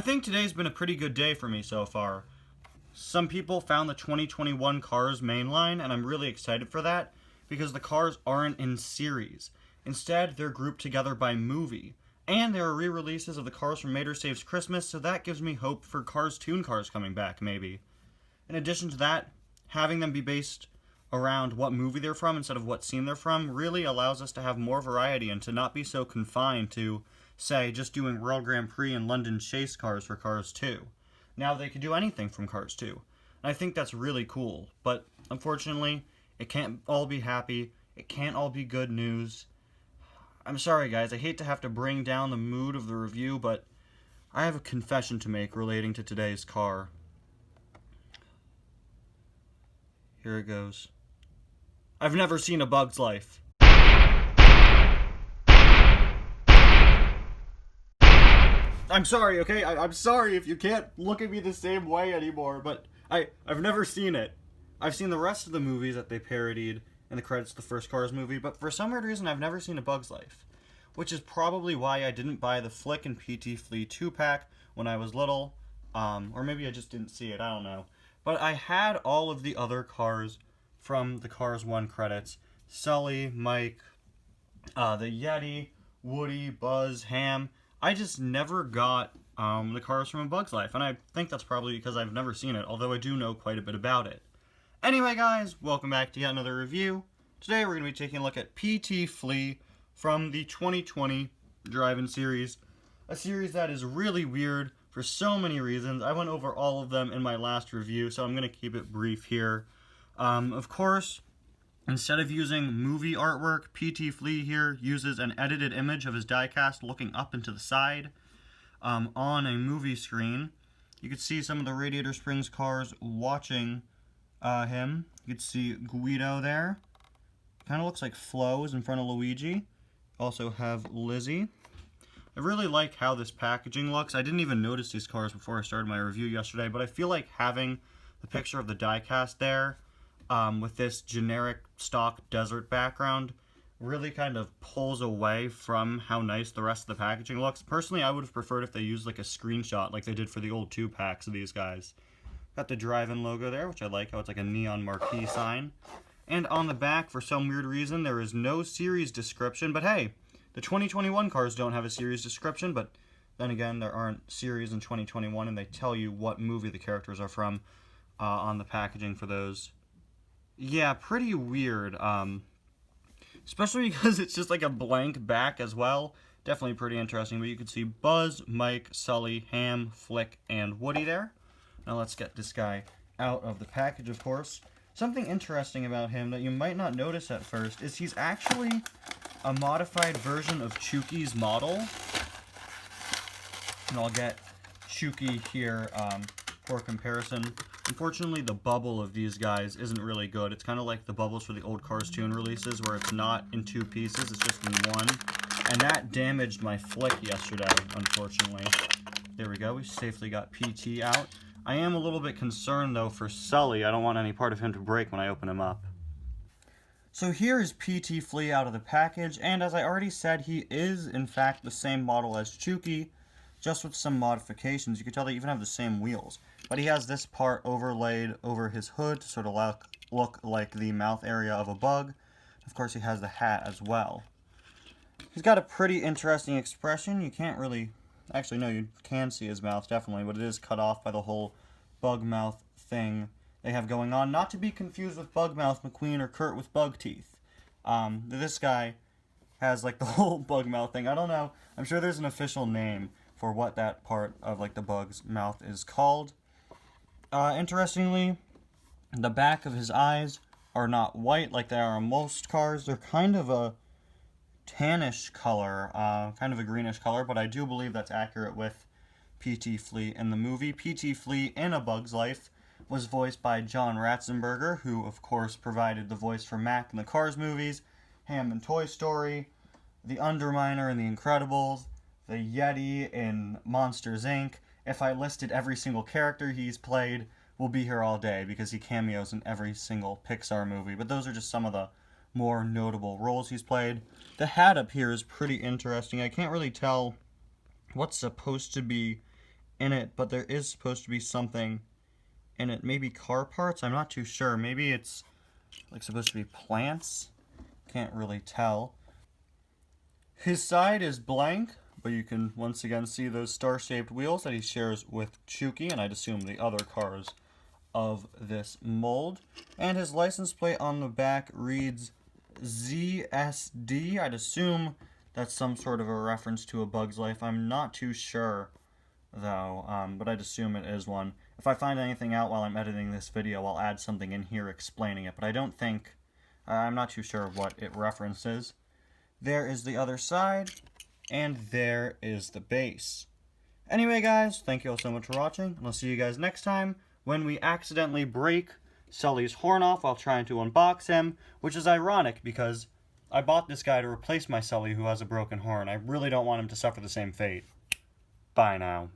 think today's been a pretty good day for me so far. Some people found the 2021 Cars mainline, and I'm really excited for that, because the cars aren't in series. Instead, they're grouped together by movie. And there are re-releases of the Cars from Mater Saves Christmas, so that gives me hope for Cars Toon Cars coming back, maybe. In addition to that, having them be based around what movie they're from instead of what scene they're from really allows us to have more variety and to not be so confined to, say, just doing World Grand Prix and London Chase cars for Cars 2. Now they can do anything from Cars 2. And I think that's really cool, but unfortunately, it can't all be happy, it can't all be good news. I'm sorry guys, I hate to have to bring down the mood of the review, but I have a confession to make relating to today's car. Here it goes. I've never seen A Bug's Life. I'm sorry, okay? I'm sorry if you can't look at me the same way anymore, but I've never seen it. I've seen the rest of the movies that they parodied in the credits of the first Cars movie, but for some weird reason I've never seen A Bug's Life. Which is probably why I didn't buy the Flick and PT Flea 2-pack when I was little. Or maybe I just didn't see it, I don't know. But I had all of the other cars from the Cars 1 credits. Sully, Mike, the Yeti, Woody, Buzz, Ham. I just never got the cars from A Bug's Life, and I think that's probably because I've never seen it, although I do know quite a bit about it. Anyway guys, welcome back to yet another review. Today we're going to be taking a look at PT Flea from the 2020 Drive-In series. A series that is really weird for so many reasons. I went over all of them in my last review, so I'm going to keep it brief here. Of course, instead of using movie artwork, PT Flea here uses an edited image of his diecast looking up and to the side on a movie screen. You can see some of the Radiator Springs cars watching him. You can see Guido there. Kind of looks like Flo is in front of Luigi. Also have Lizzie. I really like how this packaging looks. I didn't even notice these cars before I started my review yesterday, but I feel like having the picture of the diecast there with this generic stock desert background really kind of pulls away from how nice the rest of the packaging looks. Personally, I would have preferred if they used like a screenshot like they did for the old 2-packs of these guys. Got the Drive-In logo there, which I like how it's like a neon marquee sign. And on the back, for some weird reason, there is no series description. But hey, the 2021 cars don't have a series description, but then again, there aren't series in 2021, and they tell you what movie the characters are from on the packaging for those. Yeah, pretty weird. Especially because it's just like a blank back as well. Definitely pretty interesting, but you can see Buzz, Mike, Sully, Ham, Flick, and Woody there. Now let's get this guy out of the package, of course. Something interesting about him that you might not notice at first is he's actually a modified version of Chuki's model. And I'll get Chuki here for comparison. Unfortunately, the bubble of these guys isn't really good. It's kind of like the bubbles for the old Cars Toon releases where it's not in 2 pieces, it's just in 1. And that damaged my Flick yesterday, unfortunately. There we go, we safely got PT out. I am a little bit concerned, though, for Sully. I don't want any part of him to break when I open him up. So here is PT Flea out of the package, and as I already said, he is, in fact, the same model as Chuki, just with some modifications. You can tell they even have the same wheels. But he has this part overlaid over his hood to sort of look like the mouth area of a bug. Of course, he has the hat as well. He's got a pretty interesting expression. You can't really... Actually, no, you can see his mouth, definitely, but it is cut off by the whole bug mouth thing they have going on. Not to be confused with Bug Mouth McQueen or Kurt with bug teeth. This guy has, like, the whole bug mouth thing. I don't know. I'm sure there's an official name for what that part of, like, the bug's mouth is called. Interestingly, the back of his eyes are not white like they are on most cars. They're kind of a tannish color, kind of a greenish color, but I do believe that's accurate with PT Flea in the movie. PT Flea in A Bug's Life was voiced by John Ratzenberger, who of course provided the voice for Mac in the Cars movies, Ham in Toy Story, the Underminer in The Incredibles, the Yeti in Monsters, Inc. If I listed every single character he's played, we'll be here all day because he cameos in every single Pixar movie, but those are just some of the more notable roles he's played. The hat up here is pretty interesting. I can't really tell what's supposed to be in it, but there is supposed to be something in it. Maybe car parts? I'm not too sure. Maybe it's like supposed to be plants? Can't really tell. His side is blank, but you can once again see those star-shaped wheels that he shares with Chucky, and I'd assume the other cars of this mold. And his license plate on the back reads ZSD. I'd assume that's some sort of a reference to A Bug's Life. I'm not too sure, though, but I'd assume it is one. If I find anything out while I'm editing this video, I'll add something in here explaining it, but I don't think, I'm not too sure what it references. There is the other side, and there is the base. Anyway, guys, thank you all so much for watching, and I'll see you guys next time when we accidentally break Sully's horn off while trying to unbox him, which is ironic because I bought this guy to replace my Sully who has a broken horn. I really don't want him to suffer the same fate. Bye now.